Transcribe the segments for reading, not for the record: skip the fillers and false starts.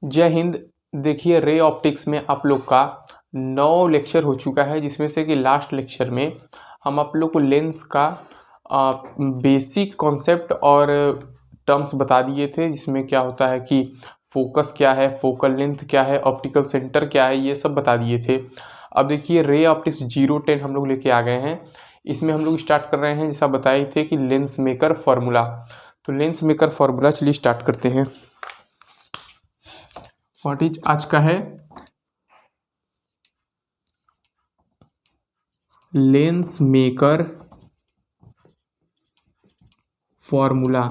जय हिंद। देखिए, ray optics में आप लोग का 9 लेक्चर हो चुका है, जिसमें से कि लास्ट लेक्चर में हम आप लोग को लेंस का बेसिक कॉन्सेप्ट और टर्म्स बता दिए थे, जिसमें क्या होता है कि फोकस क्या है, फोकल लेंथ क्या है, ऑप्टिकल सेंटर क्या है, ये सब बता दिए थे। अब देखिए, रे ऑप्टिक्स 010 हम लोग लेके आ गए हैं। इसमें हम लोग स्टार्ट कर रहे हैं, जैसा बताए थे कि लेंस मेकर फार्मूला। तो लेंस मेकर फार्मूला चलिए स्टार्ट करते हैं। व्हाट इज आज का है लेंस मेकर फॉर्मूला।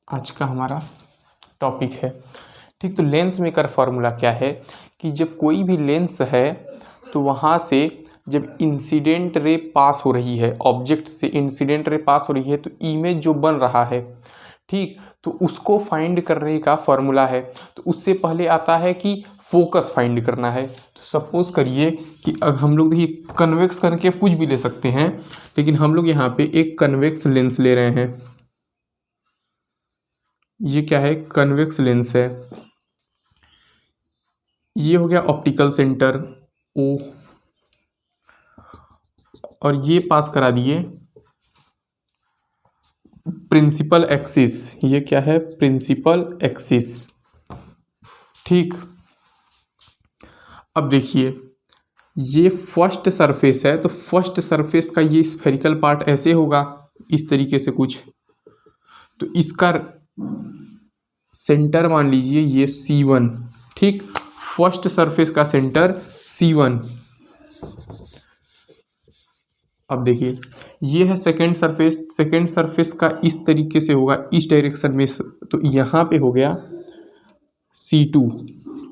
आज का हमारा टॉपिक है, ठीक। तो लेंस मेकर फार्मूला क्या है कि जब कोई भी लेंस है तो वहाँ से जब इंसिडेंट रे पास हो रही है, ऑब्जेक्ट से इंसिडेंट रे पास हो रही है, तो इमेज जो बन रहा है, ठीक, तो उसको फाइंड करने का फॉर्मूला है। तो उससे पहले आता है कि फोकस फाइंड करना है। तो सपोज करिए कि अगर हम लोग देखिए, कन्वेक्स करके कुछ भी ले सकते हैं, लेकिन हम लोग यहाँ पे एक कन्वेक्स लेंस ले रहे हैं। ये क्या है? कन्वेक्स लेंस है। ये हो गया ऑप्टिकल सेंटर ओ, और ये पास करा दिए प्रिंसिपल एक्सिस। ये क्या है? प्रिंसिपल एक्सिस, ठीक। अब देखिए, ये फर्स्ट सरफेस है, तो फर्स्ट सरफेस का ये स्फेरिकल पार्ट ऐसे होगा, इस तरीके से कुछ। तो इसका सेंटर मान लीजिए ये C1, ठीक। फर्स्ट सरफेस का सेंटर C1। अब देखिए, ये है सेकेंड सरफेस। सेकेंड सरफेस का इस तरीके से होगा, इस डायरेक्शन में। तो यहाँ पे हो गया C2,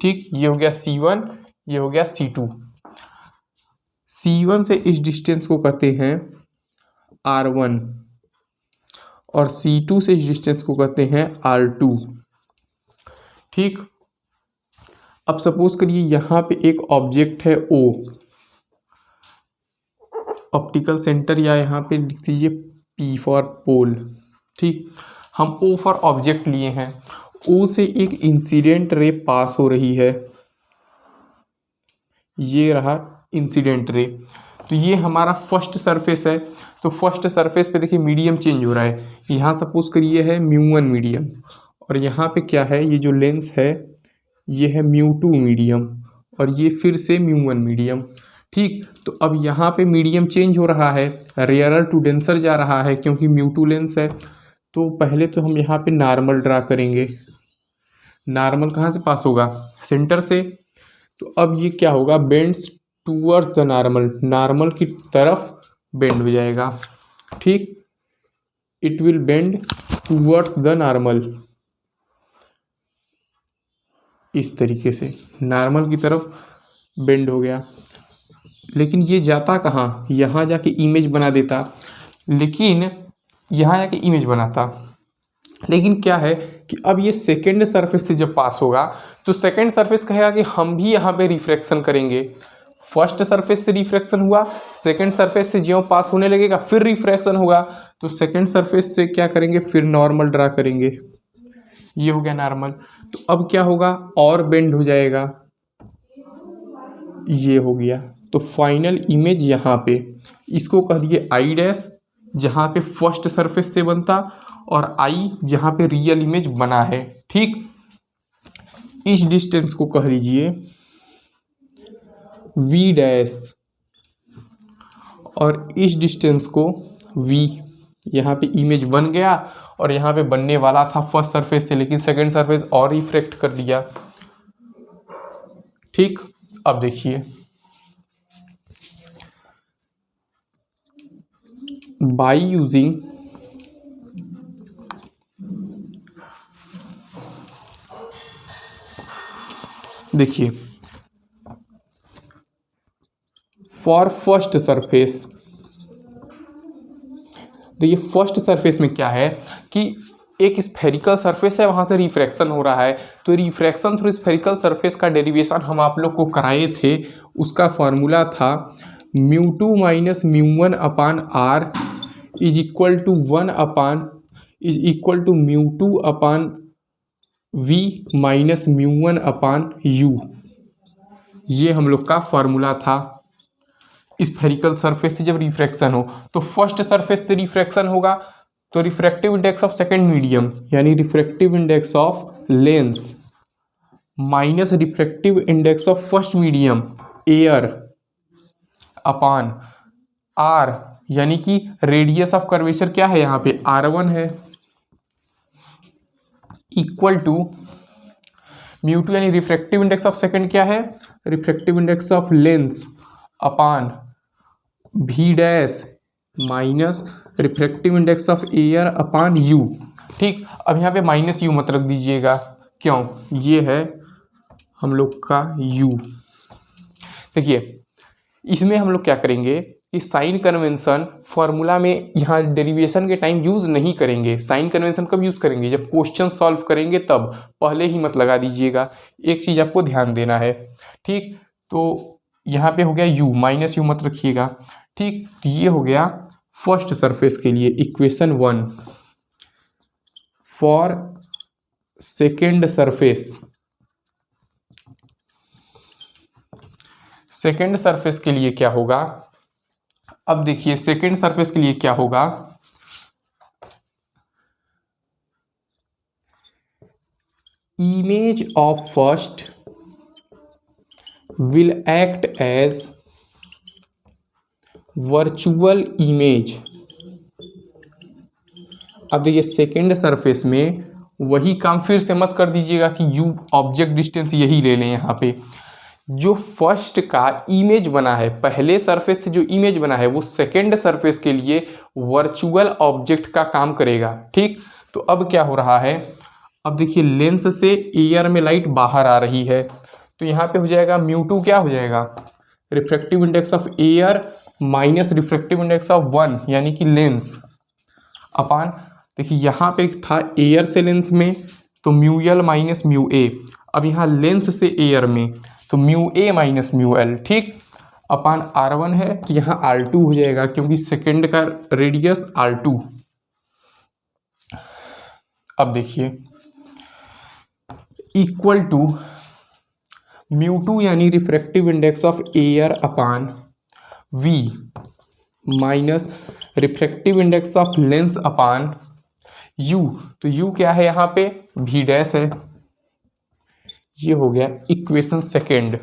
ठीक। ये हो गया C1, ये हो गया C2। C1 से इस डिस्टेंस को कहते हैं R1, और C2 से इस डिस्टेंस को कहते हैं R2, ठीक। अब सपोज करिए यहाँ पे एक ऑब्जेक्ट है O, ऑप्टिकल सेंटर, या यहाँ पे लिख दीजिए P फॉर पोल, ठीक। हम O फॉर ऑब्जेक्ट लिए हैं। O से एक इंसिडेंट रे पास हो रही है, ये रहा इंसिडेंट रे। तो ये हमारा फर्स्ट सरफेस है। तो फर्स्ट सरफेस पे देखिए मीडियम चेंज हो रहा है। यहाँ सपोज करिए है μ1 मीडियम, और यहाँ पे क्या है? ये जो लेंस है ये है μ2 मीडियम, और ये फिर से μ1 मीडियम, ठीक। तो अब यहाँ पे मीडियम चेंज हो रहा है, रेयरर टू डेंसर जा रहा है, क्योंकि μ2 लेंस है। तो पहले तो हम यहाँ पे नॉर्मल ड्रा करेंगे। नॉर्मल कहाँ से पास होगा? सेंटर से। तो अब ये क्या होगा? Bends towards the normal, normal की तरफ बेंड हो जाएगा, ठीक। It will bend towards the normal, इस तरीके से नॉर्मल की तरफ बेंड हो गया। लेकिन ये जाता कहाँ? यहाँ जाके इमेज बना देता, लेकिन यहाँ जाके इमेज बनाता। लेकिन क्या है कि अब ये सेकेंड सरफेस से जब पास होगा, तो सेकेंड सरफेस कहेगा कि हम भी यहाँ पे रिफ्रैक्शन करेंगे। फर्स्ट सरफेस से रिफ्रैक्शन हुआ, सेकेंड सरफेस से ज्यों पास होने लगेगा फिर रिफ्रैक्शन होगा। तो सेकेंड सरफेस से क्या करेंगे? फिर नॉर्मल ड्रा करेंगे। ये हो गया नॉर्मल। तो अब क्या होगा? और बेंड हो जाएगा, ये हो गया। तो फाइनल इमेज यहाँ पे, इसको कह दिए आई डैश, जहाँ पे फर्स्ट सरफेस से बनता, और आई जहाँ पे रियल इमेज बना है, ठीक। इस डिस्टेंस को कह लीजिए V डैश, और इस डिस्टेंस को V। यहाँ पे इमेज बन गया, और यहाँ पे बनने वाला था फर्स्ट सरफेस से, लेकिन सेकेंड सरफेस और रिफ्रैक्ट कर दिया, ठीक। अब देखिए, बाय यूजिंग देखिए फॉर फर्स्ट सरफेस, देखिए फर्स्ट सरफेस में क्या है कि एक स्फेरिकल सरफेस है, वहाँ से रिफ्रैक्शन हो रहा है। तो रिफ्रैक्शन थ्रू स्फेरिकल सरफेस का डेरिवेशन हम आप लोग को कराए थे। उसका फॉर्मूला था μ2 - μ1 upon r is equal to 1/(= μ2/v minus μ1/u। ये हम लोग का फॉर्मूला था स्फेरिकल सरफेस से जब रिफ्रैक्शन हो। तो फर्स्ट सरफेस से रिफ्रैक्शन होगा तो refractive index of second medium यानी refractive index of lens minus refractive index of first medium air upon R, यानी कि रेडियस ऑफ कर्वेचर क्या है यहाँ पे r1 है, इक्वल टू μ2 यानी रिफ्रैक्टिव इंडेक्स ऑफ सेकंड क्या है, refractive index of lens upon v dash minus refractive index of air upon u। ठीक, अब यहाँ पे माइनस u मत रख दीजिएगा, क्यों, ये है हम लोग का u। देखिए इसमें हम लोग क्या करेंगे कि साइन कन्वेंशन फॉर्मूला में यहाँ डेरिवेशन के टाइम यूज़ नहीं करेंगे। साइन कन्वेंशन कब यूज़ करेंगे, जब क्वेश्चन सॉल्व करेंगे तब, पहले ही मत लगा दीजिएगा। एक चीज़ आपको ध्यान देना है। ठीक, तो यहाँ पे हो गया u, माइनस u मत रखिएगा। ठीक, तो ये हो गया फर्स्ट सरफेस के लिए equation 1। For second surface, second surface के लिए क्या होगा, अब देखिए सेकेंड सरफेस के लिए क्या होगा, image of first will act as virtual image. अब देखिए सेकेंड सरफेस में वही काम फिर से मत कर दीजिएगा कि u ऑब्जेक्ट डिस्टेंस यही ले लें। यहाँ पे जो फर्स्ट का इमेज बना है, पहले सरफेस से जो इमेज बना है, वो सेकेंड सरफेस के लिए वर्चुअल ऑब्जेक्ट का काम करेगा। ठीक, तो अब क्या हो रहा है, अब देखिए लेंस से एयर में लाइट बाहर आ रही है, तो यहाँ पे हो जाएगा μ2 क्या हो जाएगा, refractive index of air minus refractive index of 1 यानी कि लेंस अपान, देखिए यहाँ पे था एयर से लेंस में तो μl माइनस μa, अब यहाँ लेंस से एयर में तो μa माइनस μl। ठीक, अपान r1 है तो यहाँ r2 हो जाएगा क्योंकि सेकेंड का रेडियस r2। अब देखिए इक्वल टू μ2 यानी refractive index of air upon v minus refractive index of lens upon u। तो u क्या है यहाँ पे, v डैश है। ये हो गया इक्वेशन सेकेंड।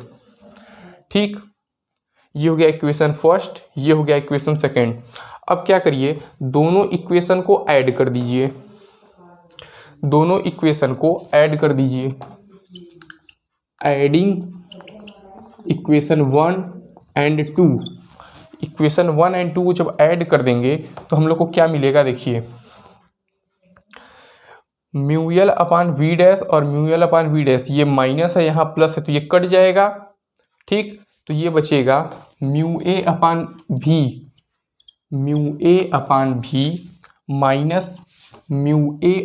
ठीक, ये हो गया इक्वेशन फर्स्ट, ये हो गया इक्वेशन सेकेंड। अब क्या करिए, दोनों इक्वेशन को ऐड कर दीजिए, दोनों इक्वेशन को ऐड कर दीजिए। Adding equation 1 and 2, equation 1 and 2 को जब ऐड कर देंगे तो हम लोग को क्या मिलेगा, देखिए म्यूएल अपान वी डैश और म्यूएल अपान वी डैश, ये माइनस है यहाँ प्लस है तो ये कट जाएगा। ठीक, तो ये बचेगा म्यू ए अपान भी minus mu a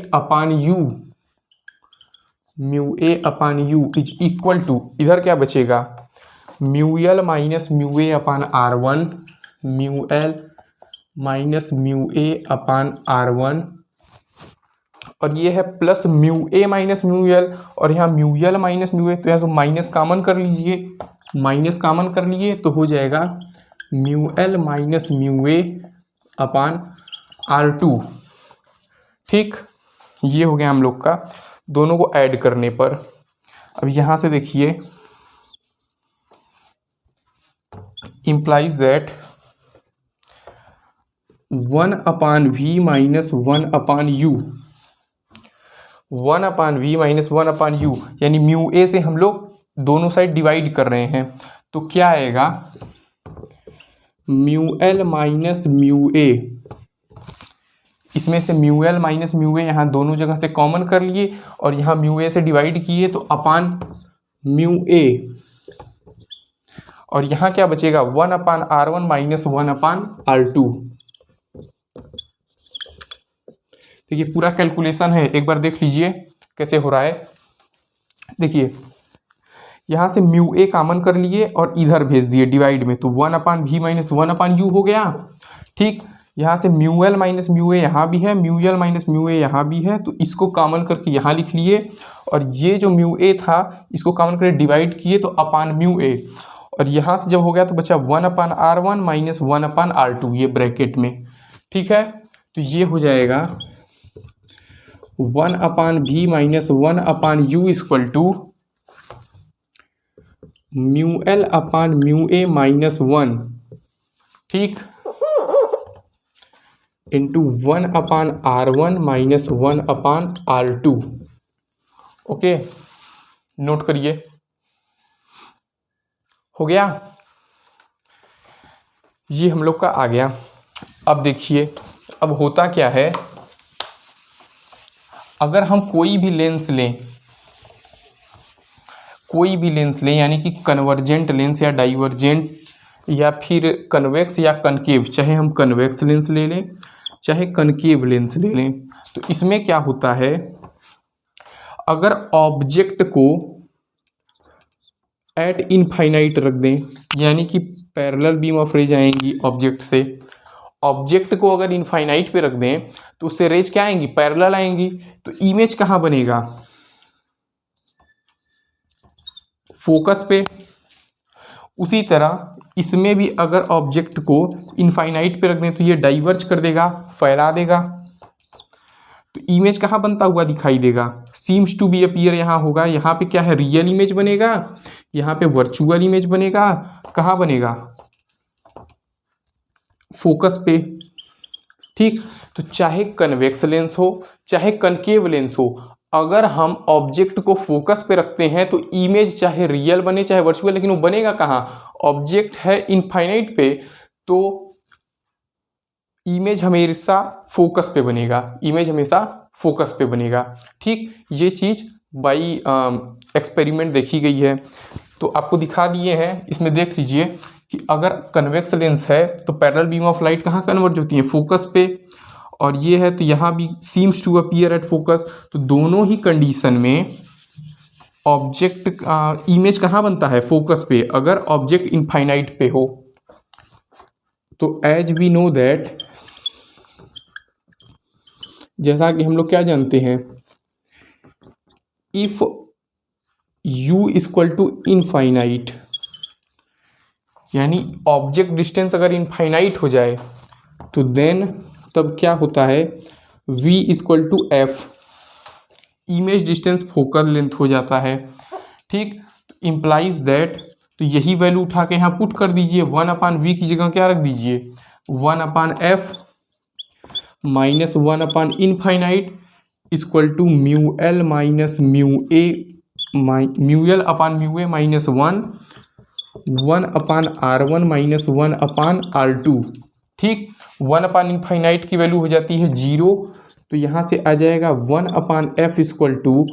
upon u is equal to, इधर क्या बचेगा, mu l minus mu a upon r1, mu l minus mu a upon r1, और ये है plus mu a minus mu l, और यहाँ mu l minus mu a, तो यहाँ से माइनस कॉमन कर लीजिए, माइनस कॉमन कर लिए तो हो जाएगा mu l minus mu a upon r2। ठीक, ये हो गया हम लोग का दोनों को ऐड करने पर। अब यहाँ से देखिए implies that 1/v minus 1/u, 1/v minus 1/u यानी म्यू ए से हम लोग दोनों साइड डिवाइड कर रहे हैं, तो क्या आएगा, म्यू एल माइनस म्यू ए, इसमें से म्यू एल माइनस म्यू ए यहाँ दोनों जगह से कॉमन कर लिए और यहाँ म्यू ए से डिवाइड किए तो अपान म्यू ए, और यहाँ क्या बचेगा 1/r1 माइनस 1/r2। देखिए पूरा कैलकुलेशन है, एक बार देख लीजिए कैसे हो रहा है। देखिए यहाँ से म्यू ए कॉमन कर लिए और इधर भेज दिए डिवाइड में, तो 1/v माइनस 1/u हो गया। ठीक, यहाँ से म्यू एल माइनस म्यू ए यहाँ भी है, म्यू एल माइनस म्यू ए यहाँ भी है, तो इसको कॉमन करके यहाँ लिख लिए और ये जो म्यू ए था इसको कॉमन करके डिवाइड किए तो अपान म्यू ए, और यहाँ से जब हो गया तो बचा 1/r1 माइनस 1/r2 ये ब्रैकेट में। ठीक है, तो ये हो जाएगा 1/v minus 1/u equal to mu l upon mu a minus 1, ठीक, into 1/r1 minus 1/r2। Okay, note करिए, हो गया, ये हम लोग का आ गया। अब देखिए, अब होता क्या है, अगर हम कोई भी लेंस लें यानी कि कन्वर्जेंट लेंस या डाइवर्जेंट या फिर कन्वेक्स या कनकेव, चाहे हम कन्वेक्स लेंस ले लें चाहे कनकेव लेंस ले लें, तो इसमें क्या होता है, अगर ऑब्जेक्ट को एट इनफाइनाइट रख दें, यानी कि पैरेलल बीम ऑफ रेज आएंगी ऑब्जेक्ट से, ऑब्जेक्ट को अगर इनफाइनाइट पे रख दें तो उससे रेज क्या आएंगी, पैरेलल आएंगी, तो इमेज कहाँ बनेगा, फोकस पे। उसी तरह इसमें भी अगर ऑब्जेक्ट को इनफाइनाइट पे रख दें तो ये डाइवर्ज कर देगा, फैला देगा, तो इमेज कहाँ बनता हुआ दिखाई देगा, सीम्स टू बी अपीयर यहाँ होगा, यहाँ पे क्या है, रियल इमेज बनेगा, यहाँ पे वर्चुअल इमेज बनेगा, कहाँ बनेगा, फोकस पे। ठीक, तो चाहे कन्वेक्स लेंस हो चाहे कनकेव लेंस हो, अगर हम ऑब्जेक्ट को फोकस पे रखते हैं तो इमेज चाहे रियल बने चाहे वर्चुअल, लेकिन वो बनेगा कहाँ, ऑब्जेक्ट है इनफाइनाइट पे, तो इमेज हमेशा फोकस पे बनेगा, इमेज हमेशा फोकस पे बनेगा। ठीक, ये चीज़ बाई एक्सपेरिमेंट देखी गई है, तो आपको दिखा दिए हैं, इसमें देख लीजिए कि अगर कन्वेक्स लेंस है तो पैरेलल बीम ऑफ लाइट कहाँ कन्वर्ज होती है, फोकस पे, और ये है तो यहाँ भी seems to appear at focus, तो दोनों ही कंडीशन में ऑब्जेक्ट इमेज कहाँ बनता है, फोकस पे, अगर ऑब्जेक्ट इनफाइनाइट पे हो। तो एज वी नो दैट, जैसा कि हम लोग क्या जानते हैं, if u equal to infinite, यानी ऑब्जेक्ट डिस्टेंस अगर इनफाइनाइट हो जाए तो देन तब क्या होता है, v equal to f, image distance focal length हो जाता है। ठीक, तो इम्प्लाइज दैट, तो यही वैल्यू उठा के यहाँ पुट कर दीजिए, 1/v की जगह क्या रख दीजिए, 1/f minus one by infinite equal to mu l minus mu a, mu l upon mu a minus 1/r1 minus 1/r2। ठीक, 1/इनफाइनाइट की वैल्यू हो जाती है 0, तो यहाँ से आ जाएगा 1/f equal to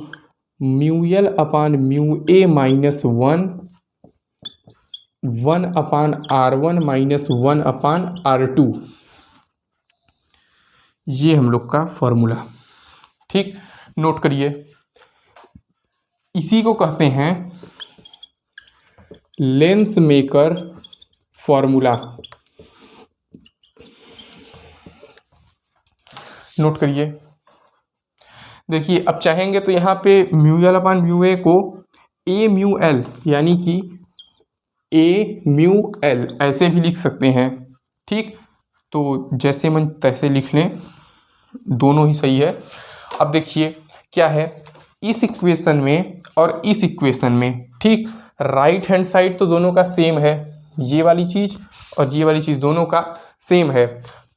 mu l upon mu a minus 1/r1 minus 1/r2। ये हम लोग का फॉर्मूला। ठीक, नोट करिए, इसी को कहते हैं लेंस मेकर फॉर्मूला। नोट करिए, देखिए अब चाहेंगे तो यहाँ पे म्यू एल अपान म्यू ए को ए म्यू एल यानी कि ए म्यू एल ऐसे भी लिख सकते हैं। ठीक, तो जैसे मन तैसे लिख लें, दोनों ही सही है। अब देखिए क्या है, इस इक्वेशन में और इस इक्वेशन में, ठीक, राइट हैंड साइड तो दोनों का सेम है, ये वाली चीज़ और ये वाली चीज़ दोनों का सेम है,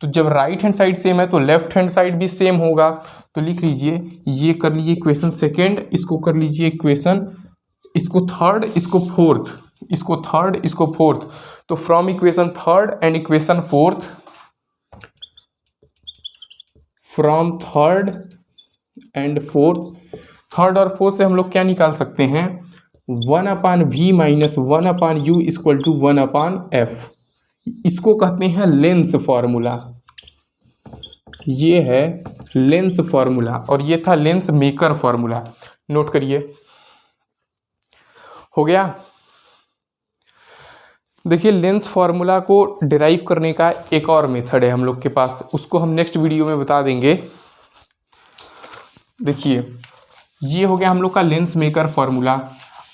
तो जब राइट हैंड साइड सेम है तो लेफ्ट हैंड साइड भी सेम होगा। तो लिख लीजिए, ये कर लीजिए इक्वेशन सेकेंड, इसको कर लीजिए इक्वेशन, इसको थर्ड, इसको फोर्थ, इसको थर्ड, इसको फोर्थ, तो from equation third and equation fourth, from third and fourth, third और फोर्थ से हम लोग क्या निकाल सकते हैं, 1/v minus 1/u equal to 1/f। इसको कहते हैं लेंस फार्मूला, ये है लेंस फार्मूला और ये था लेंस मेकर फार्मूला। नोट करिए, हो गया। देखिए लेंस फार्मूला को डिराइव करने का एक और मेथड है हम लोग के पास, उसको हम नेक्स्ट वीडियो में बता देंगे। देखिए ये हो गया हम लोग का लेंस मेकर फार्मूला।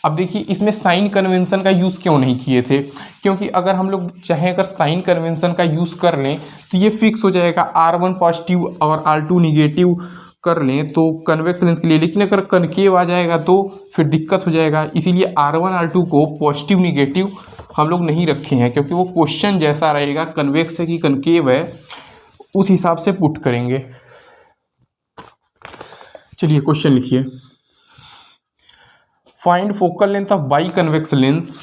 अब देखिए इसमें साइन कन्वेंशन का यूज़ क्यों नहीं किए थे, क्योंकि अगर हम लोग चाहें अगर साइन कन्वेंशन का यूज़ कर लें तो ये फिक्स हो जाएगा, R1 पॉजिटिव और R2 निगेटिव कर लें तो कन्वेक्स लेंस के लिए, लेकिन अगर कनकेव आ जाएगा तो फिर दिक्कत हो जाएगा। इसीलिए R1 R2 को पॉजिटिव निगेटिव हम लोग नहीं रखे हैं, क्योंकि वो क्वेश्चन जैसा रहेगा कन्वेक्स है कि कनकेव है उस हिसाब से पुट करेंगे। चलिए क्वेश्चन लिखिए, find focal length of by convex lens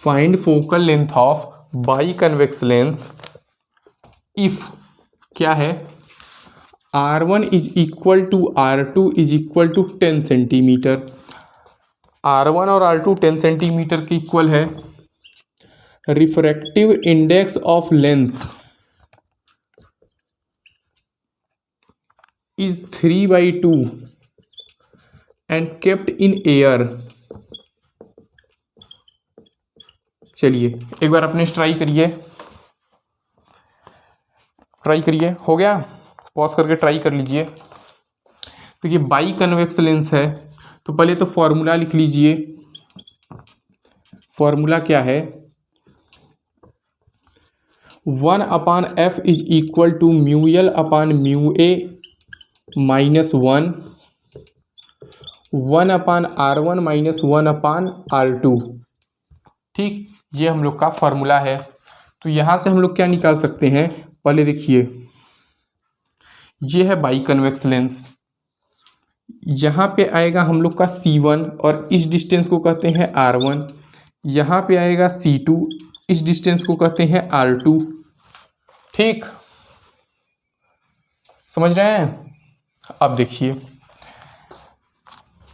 find focal length of by convex lens if क्या है, R1 is equal to R2 is equal to 10 centimetre. R1 और R2 10 सेंटीमीटर के इक्वल है। Refractive index of lens is 3/2 and kept in air. चलिए एक बार अपने try करिए, हो गया, पॉज करके ट्राई कर लीजिए। देखिए बाई कन्वेक्स लेंस है तो पहले तो फॉर्मूला लिख लीजिए। फॉर्मूला क्या है, 1/f is equal to mu l upon mu a minus 1/R1 minus 1/R2। ठीक, ये हम लोग का फॉर्मूला है। तो यहाँ से हम लोग क्या निकाल सकते हैं, पहले देखिए ये है बाई कन्वेक्स लेंस, यहाँ पे आएगा हम लोग का C1 और इस डिस्टेंस को कहते हैं R1, यहाँ पे आएगा C2, इस डिस्टेंस को कहते हैं R2। ठीक, समझ रहे हैं। अब देखिए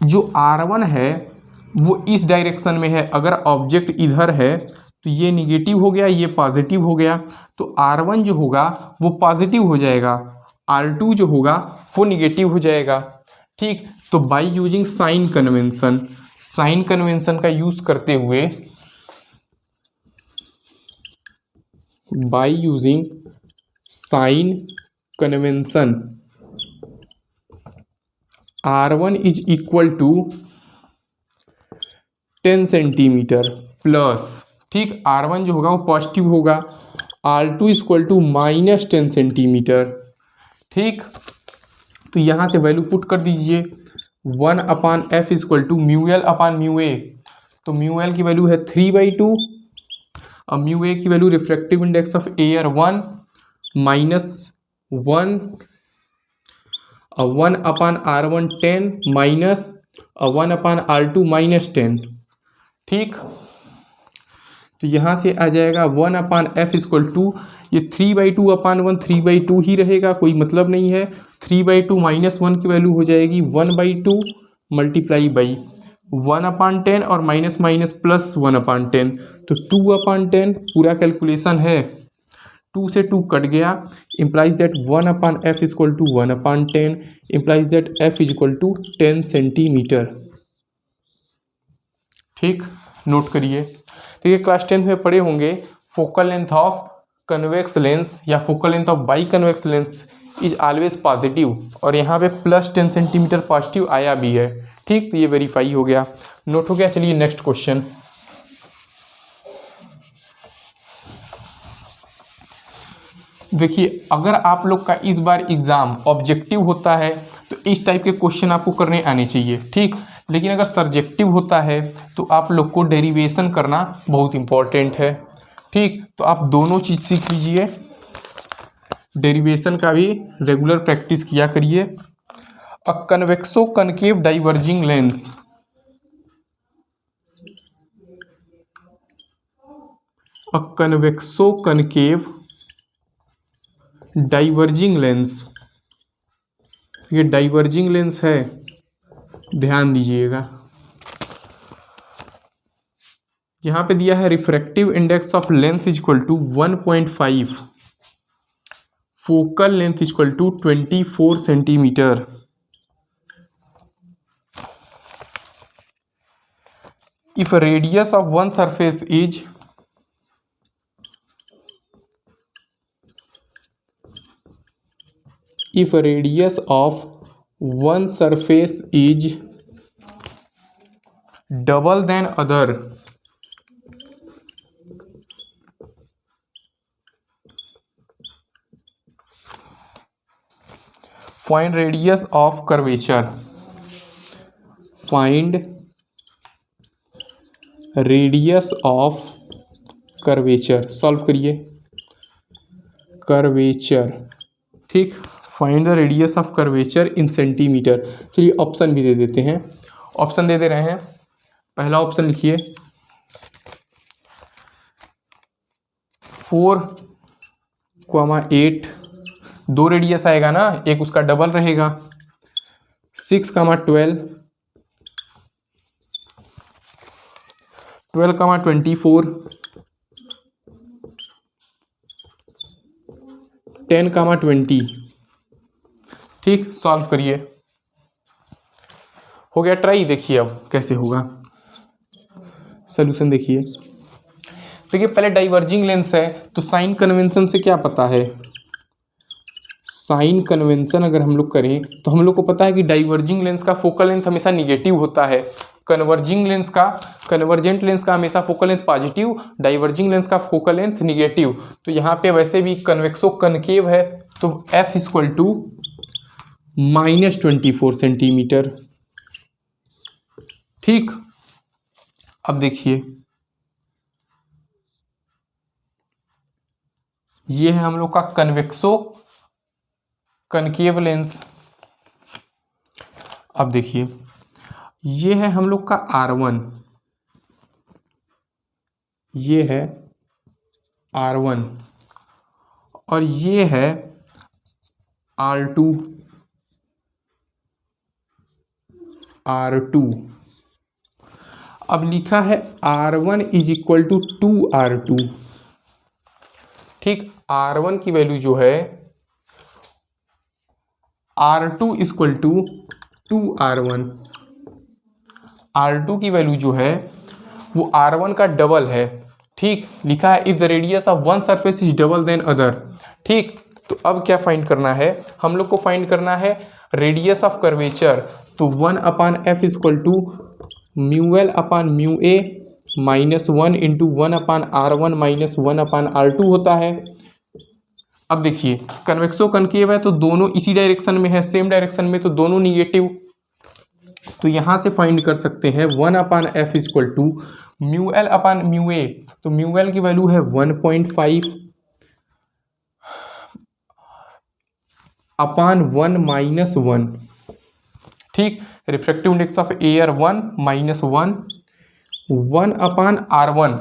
जो R1 है वो इस डायरेक्शन में है, अगर ऑब्जेक्ट इधर है तो ये निगेटिव हो गया, ये पॉजिटिव हो गया, तो R1 जो होगा वो पॉजिटिव हो जाएगा, R2 जो होगा वो निगेटिव हो जाएगा। ठीक, तो बाई यूजिंग साइन कन्वेंशन का यूज करते हुए, by using sign convention R1 is equal to 10 centimetre plus, ठीक, R1 जो होगा वो पॉजिटिव होगा, R2 equal to minus 10 centimetre. ठीक, तो यहाँ से वैल्यू पुट कर दीजिए, 1/f equal to mu l upon mu a. तो म्यू एल की वैल्यू है 3/2 और म्यू ए की value refractive index of air 1 minus 1 और 1/R1 10 माइनस और 1/R2 माइनस 10। ठीक, तो यहाँ से आ जाएगा 1/f इक्वल टू, ये 3/2/1 3/2 ही रहेगा, कोई मतलब नहीं है। 3/2 माइनस 1 की वैल्यू हो जाएगी 1/2 मल्टीप्लाई बाई 1/10 और माइनस माइनस प्लस 1/10, तो 2/10 पूरा कैलकुलेशन है, 2 से 2 कट गया, implies that 1/f equal to 1/10 implies that f is equal to 10 centimetre. ठीक, नोट करिए। देखिए क्लास 10 में पढ़े होंगे focal length of convex lens या focal length of by convex lens is always positive, और यहाँ पे प्लस 10 सेंटीमीटर पॉजिटिव आया भी है। ठीक, तो ये वेरीफाई हो गया, नोट हो गया। चलिए नेक्स्ट क्वेश्चन, देखिए अगर आप लोग का इस बार एग्जाम ऑब्जेक्टिव होता है तो इस टाइप के क्वेश्चन आपको करने आने चाहिए। ठीक, लेकिन अगर सब्जेक्टिव होता है तो आप लोग को डेरिवेशन करना बहुत इंपॉर्टेंट है। ठीक, तो आप दोनों चीज़ सीख लीजिए, डेरिवेशन का भी रेगुलर प्रैक्टिस किया करिए। A convexo concave diverging lens, a convexo concave diverging lens, ये डाइवर्जिंग लेंस है, ध्यान दीजिएगा, यहाँ पे दिया है refractive index of lens is equal to 1.5, focal length is equal to 24 centimetre. If radius of one surface is if radius of one surface is double than other, find radius of curvature, find radius of curvature, solve करिए curvature, ठीक, find the radius of curvature in centimetre. चलिए option भी दे देते हैं, option दे रहे हैं। पहला option लिखिए 4,8, 2 रेडियस आएगा ना, एक उसका डबल रहेगा। 6,12, 12,24, 10,20, ठीक, सॉल्व करिए। हो गया ट्राई, देखिए अब कैसे होगा सॉल्यूशन। देखिए पहले डाइवर्जिंग लेंस है तो साइन कन्वेंशन से क्या पता है, साइन कन्वेंशन अगर हम लोग करें तो हम लोग को पता है कि डाइवर्जिंग लेंस का फोकल लेंथ हमेशा निगेटिव होता है, कन्वर्जिंग लेंस का, कन्वर्जेंट लेंस का हमेशा focal length positive, diverging lens का फोकल लेंथ निगेटिव। तो यहाँ पे वैसे भी कन्वेक्सो कनकेव है तो F इक्वल टू -24 सेंटीमीटर, ठीक। अब देखिए ये है हम लोग का कन्वेक्सो कनकेव लेंस। अब देखिए ये है हम लोग का R1, ये है R1 और ये है R2, R2। अब लिखा है R1 is equal to 2R2, ठीक। R1 की वैल्यू जो है R2 equal to 2R1, R2 की वैल्यू जो है वो R1 का डबल है, ठीक। लिखा है if the radius of one surface is double than other, ठीक। तो अब क्या फाइंड करना है, हम लोग को फाइंड करना है रेडियस ऑफ कर्वेचर। तो 1/f equal to μl upon μa -1 into 1/r1 -1/r2 होता है। अब देखिए कन्वेक्सो कनकेव है तो दोनों इसी डायरेक्शन में है, सेम डायरेक्शन में, तो दोनों निगेटिव। तो यहाँ से फाइंड कर सकते हैं 1/f equal to μl upon μa। तो μl की वैल्यू है 1.5 अपान 1 -1, ठीक। Refractive index of air 1 -1, 1/r1,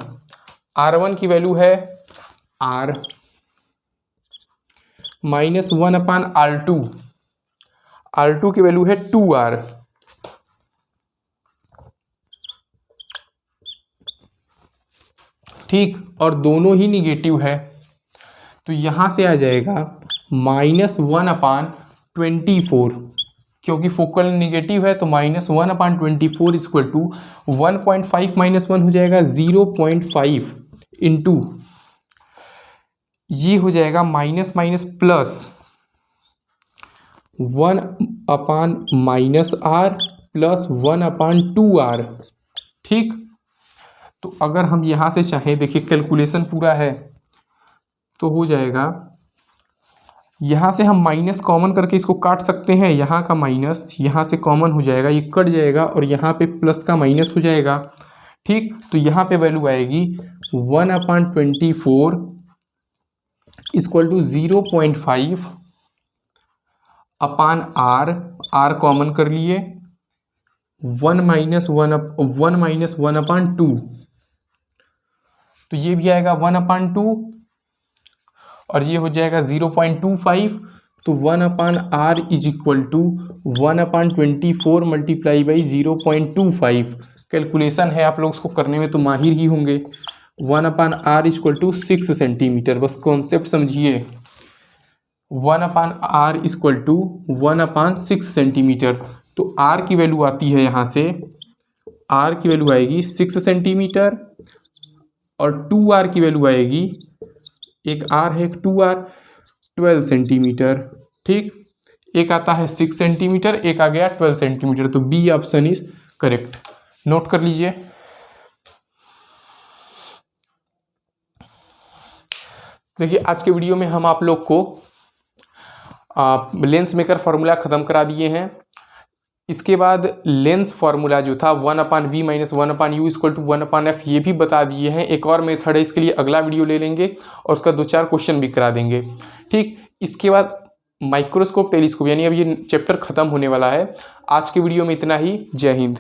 R1 की वैल्यू है R -1/r2, R2 की वैल्यू है 2R, ठीक। और दोनों ही निगेटिव है तो यहाँ से आ जाएगा -1/24, क्योंकि फोकल निगेटिव है तो -1/24 इक्वल टू 1.5 -1 हो जाएगा 0.5 इंटू ये हो जाएगा minus minus plus 1/-r plus 1/2r, ठीक। तो अगर हम यहाँ से चाहें, देखिए कैलकुलेशन पूरा है तो हो जाएगा, यहाँ से हम माइनस कॉमन करके इसको काट सकते हैं, यहाँ का माइनस यहाँ से कॉमन हो जाएगा, ये कट जाएगा और यहाँ पे प्लस का माइनस हो जाएगा, ठीक। तो यहाँ पे वैल्यू आएगी 1/24 equal to 0.5 upon r common कर लिए 1 -1/2, तो ये भी आएगा 1/2 और ये हो जाएगा 0.25। तो 1/r is equal to 1/24 multiply by 0.25, calculation है, आप लोग उसको करने में तो माहिर ही होंगे। 1/r इक्वल टू 6 सेंटीमीटर, बस कॉन्सेप्ट समझिए। 1/r equal to 1/6 centimetre. तो r की वैल्यू आती है यहाँ से, r की वैल्यू आएगी 6 सेंटीमीटर और 2r की वैल्यू आएगी, एक r है एक 2r, 12 सेंटीमीटर। ठीक, एक आता है 6 सेंटीमीटर, एक आ गया 12 सेंटीमीटर। तो B option is correct, note कर लीजिए। देखिए आज के वीडियो में हम आप लोग को लेंस मेकर फॉर्मूला ख़त्म करा दिए हैं। इसके बाद लेंस फार्मूला जो था 1/v minus 1/u equal to 1/f ये भी बता दिए हैं। एक और मेथड है, इसके लिए अगला वीडियो ले लेंगे और उसका 2-4 क्वेश्चन भी करा देंगे। ठीक, इसके बाद माइक्रोस्कोप टेलीस्कोप, यानी अब ये चैप्टर ख़त्म होने वाला है। आज के वीडियो में इतना ही। जय हिंद।